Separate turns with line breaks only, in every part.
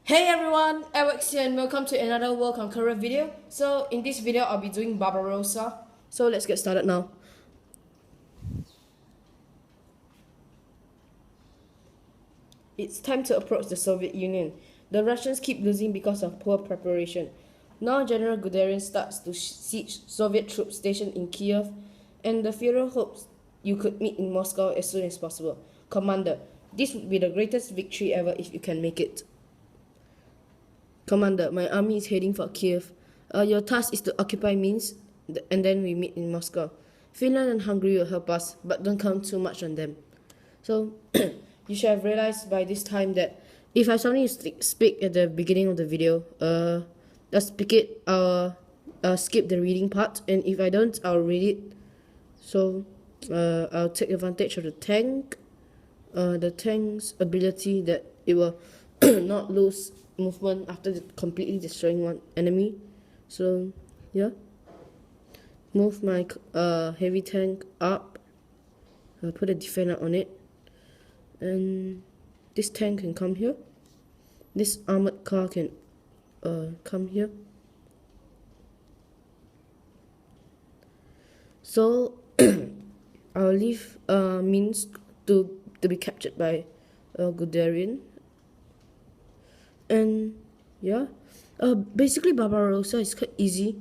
Hey everyone, Alex here and welcome to another World Conqueror video. So in this video I'll be doing Barbarossa. So let's get started now. It's time to approach the Soviet Union. The Russians keep losing because of poor preparation. Now General Guderian starts to siege Soviet troops stationed in Kiev, and the Führer hopes you could meet in Moscow as soon as possible. Commander, this would be the greatest victory ever if you can make it. Commander, my army is heading for Kiev. Your task is to occupy Minsk, and then we meet in Moscow. Finland and Hungary will help us, but don't count too much on them. So, you should have realized by this time that if I suddenly speak at the beginning of the video, just skip the reading part, and if I don't, I'll read it. So, I'll take advantage of the tank's ability that it will not lose movement after completely destroying one enemy. So yeah, move my heavy tank up. I'll put a defender on it, and this tank can come here. This armored car can come here. So I'll leave Minsk to be captured by Guderian. And yeah, basically Barbarossa is quite easy.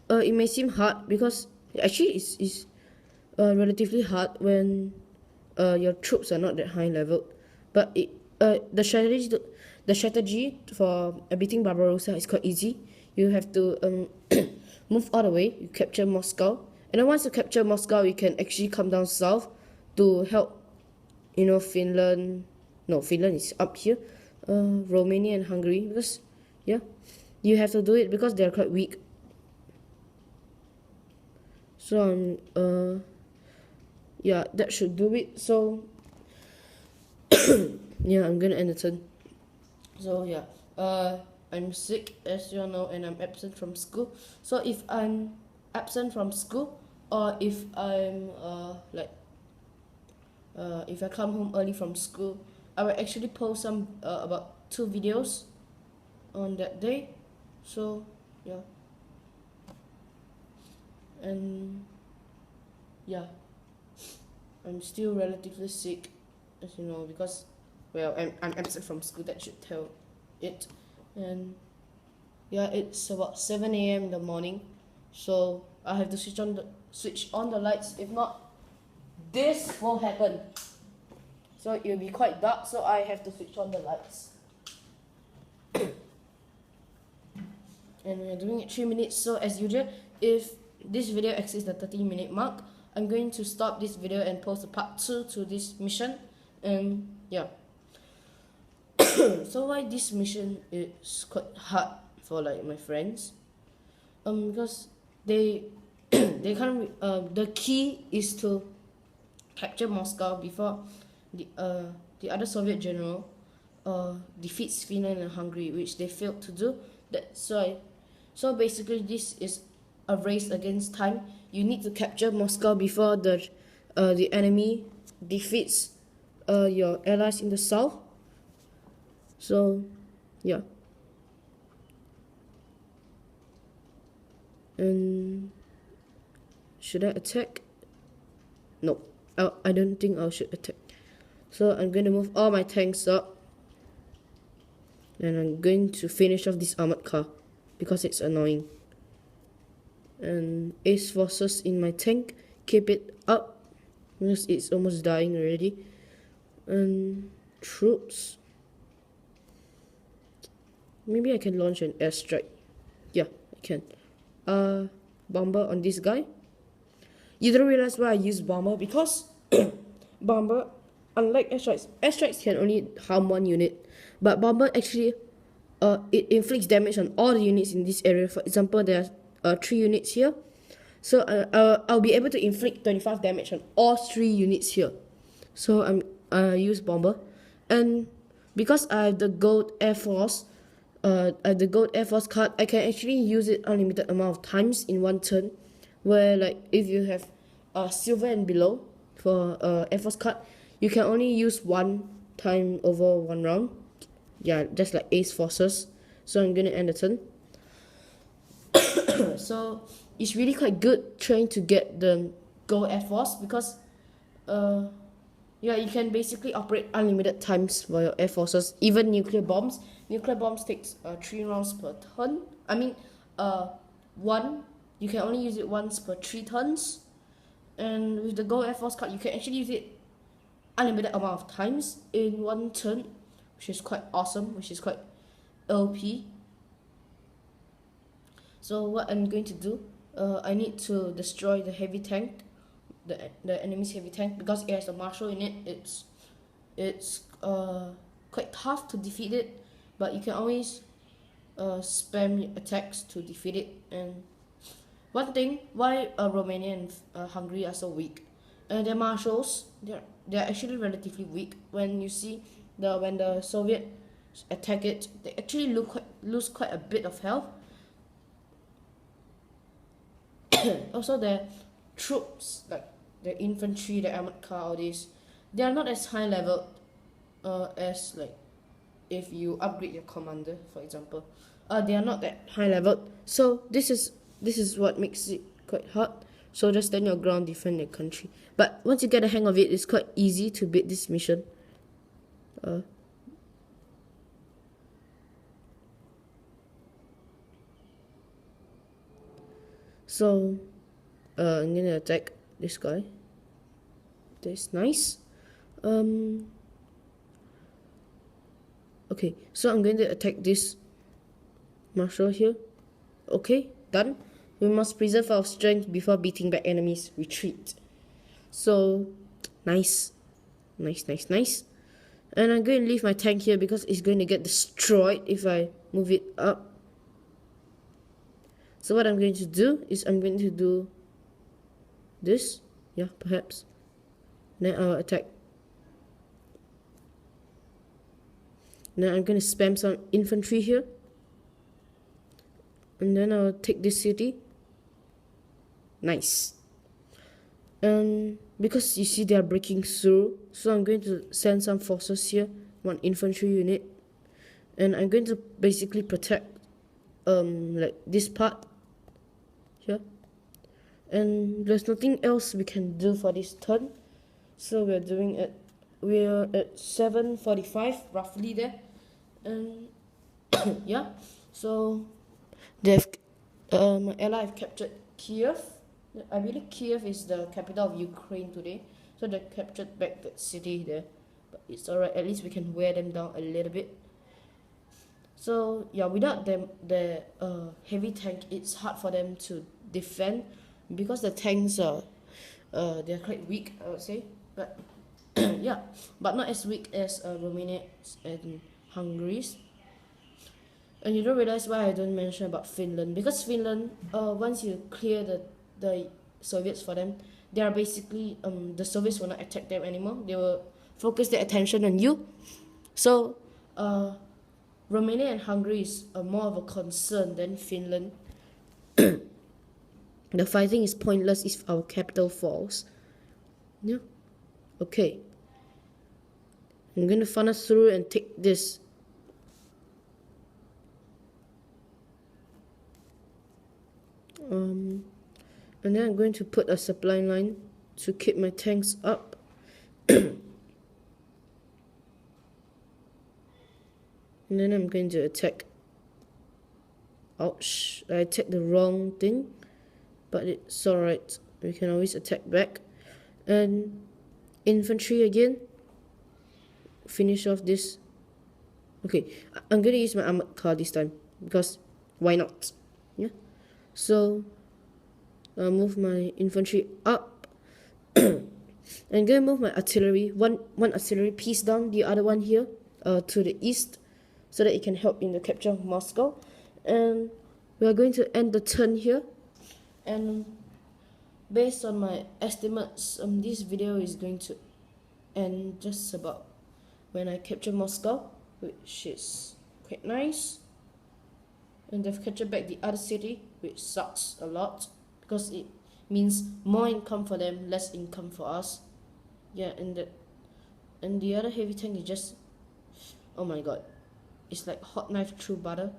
It may seem hard because actually it's relatively hard when your troops are not that high level. But the strategy for beating Barbarossa is quite easy. You have to move all the way. You capture Moscow, and then once you capture Moscow, you can actually come down south to help. Finland. No, Finland is up here. Romania and Hungary, because yeah, you have to do it because they're quite weak. So yeah, that should do it. So yeah, I'm gonna end the turn. So yeah, I'm sick as you all know, and I'm absent from school. So if I'm absent from school, or if I'm if I come home early from school, I will actually post some about 2 videos on that day. So yeah, and yeah, I'm still relatively sick, as you know, because I'm absent from school. That should tell it. And yeah, it's about 7 a.m. in the morning, so I have to switch on the lights. If not, this will happen. So it will be quite dark, so I have to switch on the lights. And we're doing it 3 minutes, so as usual, if this video exceeds the 30-minute mark, I'm going to stop this video and post a part 2 to this mission. And yeah. So why this mission is quite hard for my friends? Because they the key is to capture Moscow before the other Soviet general defeats Finland and Hungary, which they failed to do. That's why. So basically, this is a race against time. You need to capture Moscow before the enemy defeats your allies in the south. So yeah. And should I attack? No, I don't think I should attack. So I'm going to move all my tanks up, and I'm going to finish off this armored car because it's annoying. And ace forces in my tank, keep it up because it's almost dying already. And troops, maybe I can launch an airstrike. Yeah, I can. Bomber on this guy. You don't realize why I use bomber, because bomber, unlike airstrikes can only harm one unit, but bomber actually it inflicts damage on all the units in this area. For example, there are 3 units here, so I'll be able to inflict 25 damage on all 3 units here. So I use bomber, and because I have the gold Air Force, the gold Air Force card, I can actually use it unlimited amount of times in one turn. Where if you have silver and below for Air Force card, you can only use one time over one round. yeah, just like ace forces. So I'm gonna end the turn. So it's really quite good trying to get the gold air force, because yeah, you can basically operate unlimited times for your air forces, even nuclear bombs. Nuclear bombs takes 3 rounds per turn. I mean, one, you can only use it once per 3 turns. And with the gold air force card, you can actually use it unlimited amount of times in one turn, which is quite awesome, which is quite LP. So what I'm going to do, I need to destroy the heavy tank, the enemy's heavy tank, because it has a marshal in it. It's quite tough to defeat it, but you can always spam attacks to defeat it. And one thing why Romania and Hungary are so weak, their marshals, they're actually relatively weak. When you see when the Soviet attack it, they actually lose quite a bit of health. Also, their troops, like the infantry, the armored car, all these, they are not as high level as like if you upgrade your commander, for example. They are not that high level. So this is what makes it quite hard. So just stand your ground, defend your country. But once you get the hang of it, it's quite easy to beat this mission. So I'm gonna attack this guy. That's nice. Okay, so I'm going to attack this marshal here. Okay, done. We must preserve our strength before beating back enemies. Retreat. So, nice. Nice. And I'm going to leave my tank here because it's going to get destroyed if I move it up. So what I'm going to do is I'm going to do this. Yeah, perhaps. Then I'll attack. Then I'm going to spam some infantry here. And then I'll take this city. Nice. And because you see they are breaking through, so I'm going to send some forces here, one infantry unit. And I'm going to basically protect like this part here. And there's nothing else we can do for this turn. So we're at 7:45 roughly there. And yeah, so they've my ally have captured Kiev. I believe Kiev is the capital of Ukraine today, so they captured back that city there. But it's alright, at least we can wear them down a little bit. So yeah, without them, the heavy tank, it's hard for them to defend, because the tanks are they're quite weak, I would say. But yeah, but not as weak as Romania and Hungary's. And you don't realize why I don't mention about Finland, because Finland, once you clear the Soviets for them, they are basically the Soviets will not attack them anymore. They will focus their attention on you. So Romania and Hungary is more of a concern than Finland. The fighting is pointless if our capital falls. Yeah. Okay. I'm gonna funnel through and take this. And then I'm going to put a supply line to keep my tanks up. And then I'm going to attack. Ouch, I attacked the wrong thing, but it's alright. We can always attack back. And infantry again. Finish off this. Okay, I'm going to use my armored car this time, because why not? Yeah. So I'll move my infantry up. I'm gonna move my artillery, one artillery piece down, the other one here to the east, so that it can help in the capture of Moscow. And we are going to end the turn here. And based on my estimates, this video is going to end just about when I capture Moscow, which is quite nice. And they've captured back the other city, which sucks a lot, because it means more income for them, less income for us. Yeah, and the other heavy tank is just, oh my god. It's like hot knife through butter.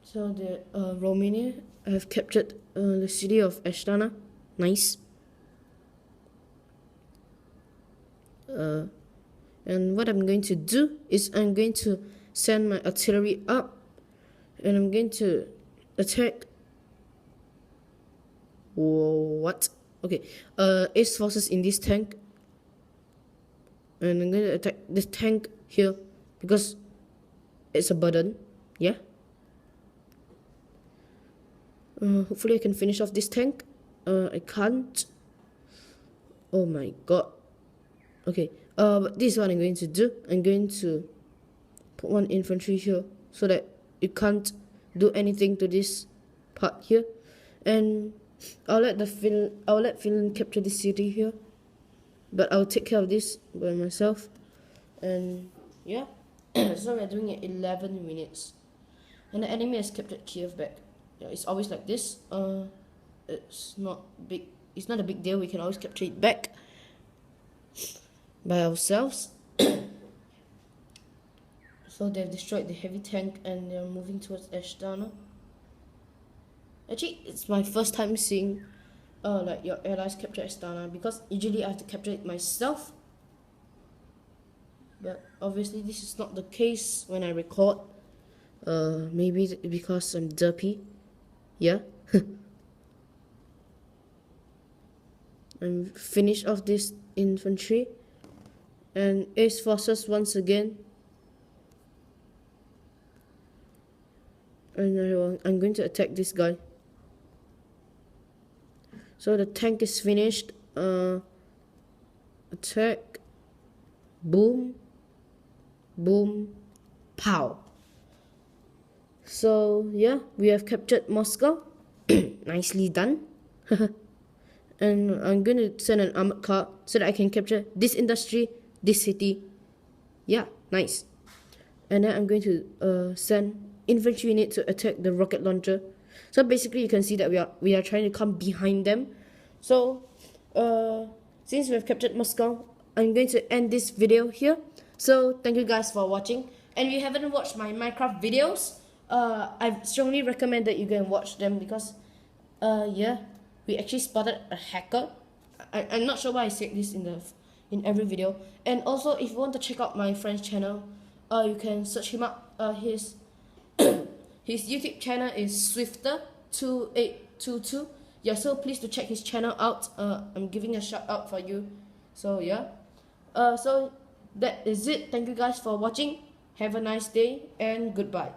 So the Romania, I have captured the city of Astana. Nice. And what I'm going to do is I'm going to send my artillery up, and I'm going to attack. What? Okay. Ace forces in this tank, and I'm going to attack this tank here because it's a burden. Yeah. Hopefully I can finish off this tank. I can't. Oh my god. Okay. But this is what I'm going to do. I'm going to put one infantry here so that it can't do anything to this part here, and I'll let Finland capture this city here. But I'll take care of this by myself. And yeah. So we're doing it 11 minutes, and the enemy has captured Kiev back. Yeah, it's always like this. It's not big. It's not a big deal. We can always capture it back by ourselves. So they've destroyed the heavy tank and they're moving towards Ashtana. Actually, it's my first time seeing like your allies capture Astana, because usually I have to capture it myself. But obviously this is not the case when I record. Maybe because I'm derpy. Yeah. I'm finished off this infantry. And Ace forces once again. And I'm going to attack this guy. So the tank is finished. Attack. Boom. Boom. Pow. So yeah, we have captured Moscow. Nicely done. And I'm going to send an armored car so that I can capture this industry, this city. Yeah, nice. And then I'm going to send infantry unit to attack the rocket launcher. So basically you can see that we are trying to come behind them. So since we have captured Moscow, I'm going to end this video here. So thank you guys for watching. And if you haven't watched my Minecraft videos, I strongly recommend that you go and watch them, because yeah, we actually spotted a hacker. I'm not sure why I said this in every video. And also, if you want to check out my friend's channel, you can search him up. His YouTube channel is Swifter2822. Yeah, so please to check his channel out. I'm giving a shout out for you. So yeah. So that is it. Thank you guys for watching. Have a nice day and goodbye.